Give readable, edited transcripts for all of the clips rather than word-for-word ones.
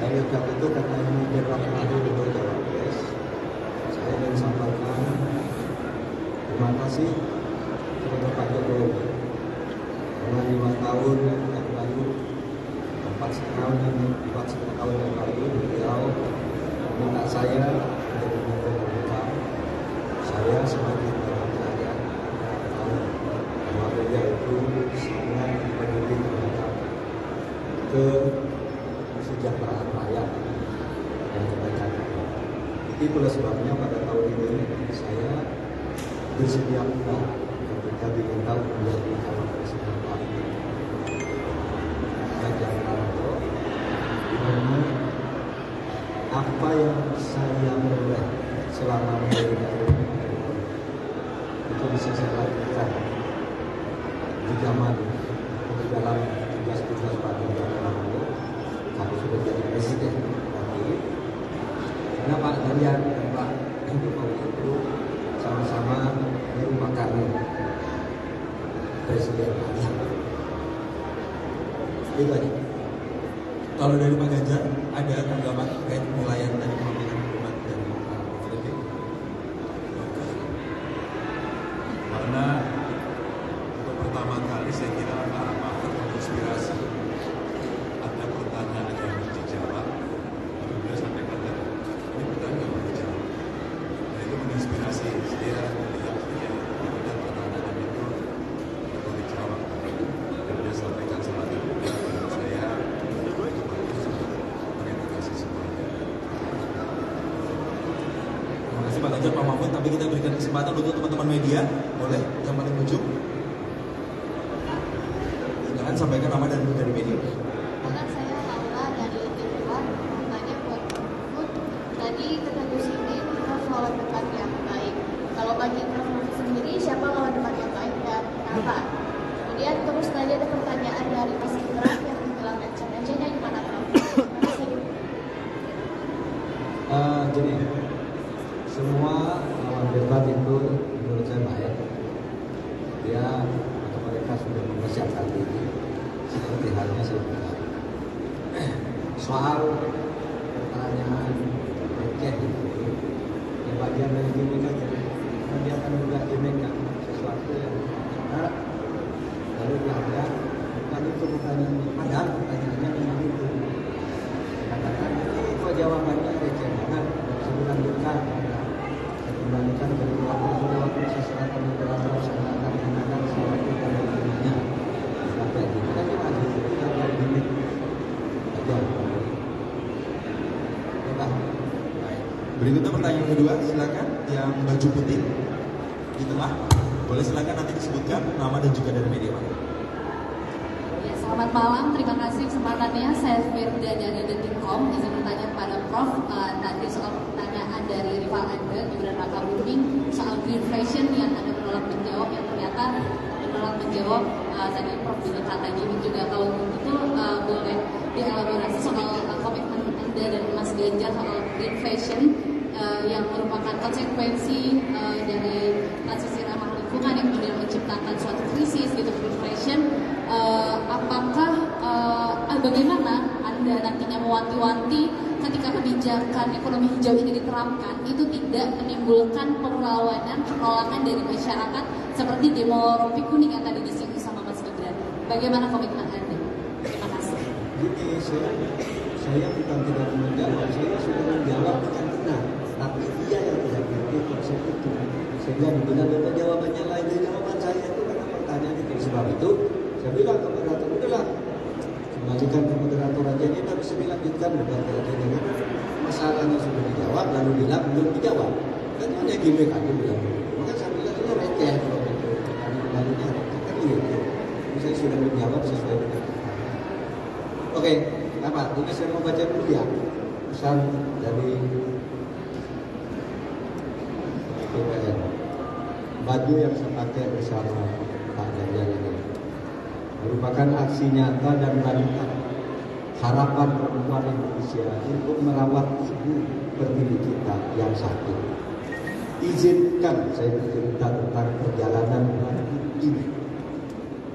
Oleh karena itu karena ini berat terakhir untuk Cawapres, saya ingin sampaikan terima kasih kepada Pak Jokowi karena 5 tahun yang lalu, 4,5 tahun yang lalu beliau meminta saya menjadi Menko Polhukam. Saya sebagai orang rakyat tahu bahwa beliau itu sangat peduli terhadap kesejahteraan rakyat dan kebaikan rakyat. Itulah sebabnya pada tahun ini saya bersedia pula ketika diminta menjadi calon presiden partai Ganjar Pranowo, di mana apa yang saya peroleh selama menjadi itu bisa saya lakukan di zaman di dalam tugas-tugas Pak Ganjar Pranowo kalau sudah jadi presiden. Tapi karena Pak Ganjar dan Pak Jokowi itu sama-sama merupakan presiden rakyat. Itu aja. Kalau dari Pak Ganjar ada tanggapan terkait penilaian dari pemilihan hukuman dan Filipe? Karena untuk pertama kali saya kira Pak Mahfud menginspirasi. Ada pertanyaan yang dijawab, lalu beliau sampaikan tadi, ini pertanyaan yang dijawab. Nah itu menginspirasi saya melihat dia dan pertanyaan itu perlu dijawab. Dan dia sampaikan seperti itu. Menurut saya itu bagus untuk mengedukasi semuanya. Terima kasih Pak Ganjar, Pak Mahfud. Tapi kita berikan kesempatan untuk teman-teman media. Boleh, yang paling ujung. Silakan sampaikan nama dan dari media. Bahkan saya Laura dari Tiruan bertanya buat Mahfud. Tadi kata Gus Imin kita lawan depan yang baik. Kalau bagi Prof Mahfud sendiri siapa lawan depan yang baik dan kenapa? Kemudian terus tadi ada pertanyaan dari Mas Indra yang bilang action-actionnya gimana Prof? Terima kasih. Jadi semua lawan debat itu menurut saya baik. Dia atau mereka sudah mempersiapkan diri seperti halnya saya bilang. Soal pertanyaan receh itu ya bagian dari gimmick aja. Karena dia akan juga gimmickkan sesuatu yang benar, lalu dianggap bukan itu pertanyaannya, padahal pertanyaannya memang itu. Katakan ini kok jawabannya receh banget, bisa dilanjutkan. Dibandingkan kedua waktu sesuatu moderator sama akan menggunakan sesuatu pada dirinya. Sampai itu kan cuma gitu, kita biar gimmick aja. Baik. Berikutnya pertanyaan kedua, silakan yang baju putih di tengah. Boleh silakan nanti disebutkan nama dan juga dari media Pak. Ya, selamat malam, terima kasih kesempatannya. Saya Firda dari Detik.com. Izin bertanya kepada Prof. Nanti soal pertanyaan dari rival Anda, Gibran Rakabuming, soal green fashion yang Anda menolak menjawab, yang ternyata menolak menjawab tadi Prof Binika tadi juga. Kalau begitu boleh dielaborasi soal komitmen Anda dan Mas Ganjar soal green fashion yang merupakan konsekuensi dari transisi ramah lingkungan yang kemudian menciptakan suatu krisis gitu, green fashion. Apakah bagaimana Anda nantinya mewanti-wanti ketika kebijakan ekonomi hijau ini diterapkan itu tidak menimbulkan perlawanan, penolakan dari masyarakat seperti demo rompi kuning yang tadi disinggung sama Mas Gibran. Bagaimana komitmen Anda? Terima kasih. Gini, saya bukan tidak menjawab, saya sudah menjawab dengan benar, tapi dia yang tidak mengerti konsep itu. Sehingga dibilang bapak jawabannya lain dari jawaban saya itu karena pertanyaan itu. Sebab itu saya bilang ke moderator, udahlah kembalikan ke moderator aja, ini tidak bisa dilanjutkan debat kayak gini karena masalahnya sudah dijawab lalu bilang belum dijawab. Kan hanya gimmick aja bilang. Maka saya bilang itu receh kalau itu. Karena kembalinya receh kan gitu. Saya sudah menjawab sesuai dengan Oke, apa? Ini saya mau baca dulu ya pesan dari BPN. Baju yang saya pakai bersama Pak Ganjar ini merupakan aksi nyata dan lanjutan harapan perempuan Indonesia untuk merawat ibu pertiwi kita yang satu. Izinkan saya bercerita tentang perjalanan baju ini.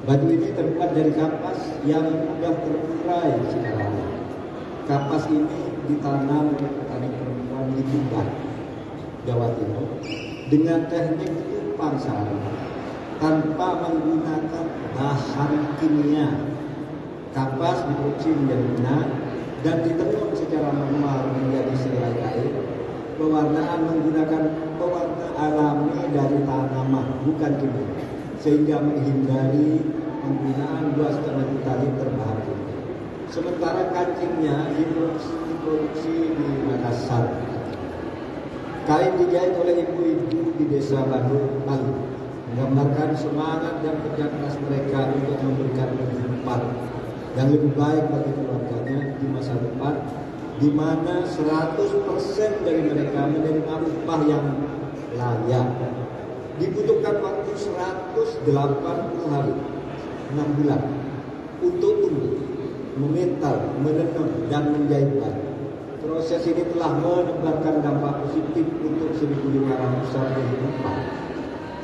Baju ini terbuat dari kapas yang mudah terurai secara alami. kapas ini ditanam petani perempuan di Tuban, Jawa Timur, dengan teknik tumpang sari tanpa menggunakan bahan kimia. Kapas diproduksi menjadi benang dan ditenun secara manual menjadi selai kain. Pewarnaan menggunakan pewarna alami dari tanaman, bukan kimia, sehingga menghindari penggunaan 2,5 juta liter bahan kimia. Sementara kancingnya diproduksi di Makassar. Kain dijahit oleh ibu-ibu di desa Bandung, Bali, menggambarkan semangat dan kerja keras mereka untuk memberikan kehidupan yang lebih baik bagi keluarganya di masa depan, di mana 100% dari mereka menerima upah yang layak. Dibutuhkan waktu 180 hari, 6 bulan, untuk tumbuh, memintal, menenun, dan menjahit baju. Proses ini telah menebarkan dampak positif untuk 1.500-an kehidupan,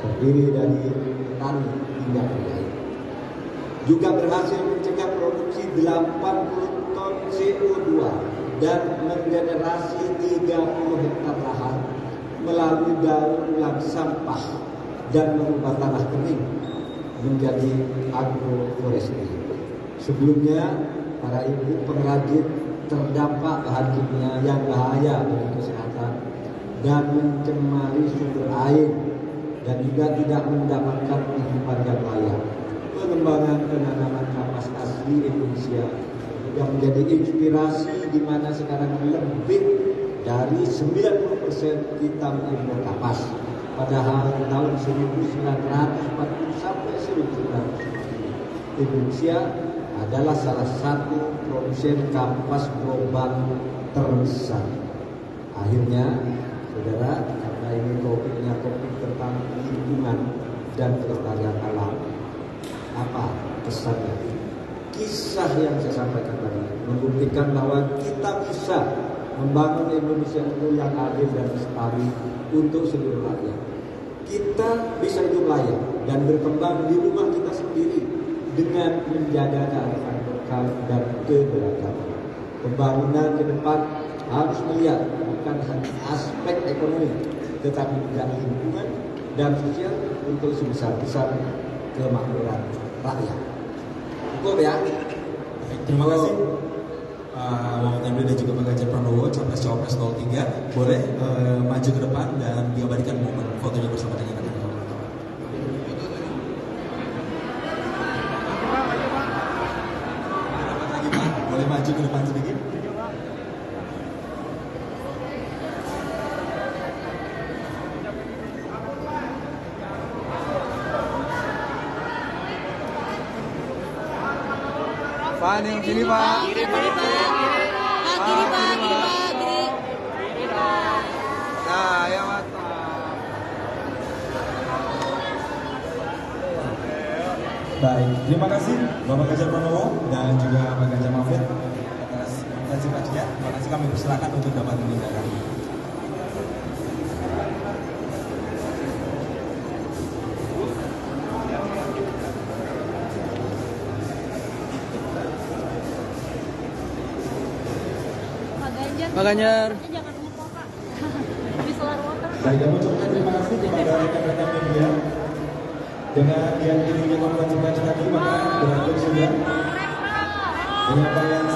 terdiri dari petani hingga penjahit. Juga berhasil mencegah produksi 80 ton CO2 dan menggenerasi 30 hektar lahan melalui daur ulang sampah dan mengubah tanah kering menjadi agroforestry. Sebelumnya, para ibu pengrajin terdampak bahan kimia yang bahaya bagi kesehatan dan mencemari sumber air dan juga tidak mendapatkan kehidupan yang layak. Pengembangan penanaman kapas asli Indonesia juga menjadi inspirasi di mana sekarang lebih dari 90% kita mengimpor kapas. Padahal tahun 1940 sampai 1900 Indonesia adalah salah satu produsen kapas global terbesar. Akhirnya, saudara, karena ini topik tentang lingkungan dan kelestarian alam, apa pesannya? Kisah yang saya sampaikan tadi membuktikan bahwa kita bisa membangun Indonesia itu yang adil dan lestari untuk seluruh rakyat. Kita bisa hidup layak dan berkembang di rumah kita sendiri dengan menjaga kearifan lokal dan keberagaman. Pembangunan ke depan harus melihat bukan hanya aspek ekonomi, tetapi juga lingkungan dan sosial untuk sebesar-besar kemakmuran rakyat. Cukup ya. Terima kasih Muhammad Emre dan juga Pak Ganjar Pranowo, Capres-Cawapres 03. Boleh maju ke depan dan diabadikan momen fotonya bersama dengan rekan-rekan. Lagi Pak, boleh maju ke depan sedikit. Pak, nih sini Pak. Kiri Pak. Nah, ya mantap. Baik, terima kasih Bapak Ganjar Pranowo dan juga Pak Ganjar Mahfud atas partisipasinya. Terima kasih, kami persilakan untuk dapat meninggalkan. Pak Ganjar. Jangan lupa Pak. Di Solar Water. Saya mengucapkan terima kasih kepada rekan-rekan media. Dengan yang dirinya konferensi pers tadi, maka berakhir sudah penyampaian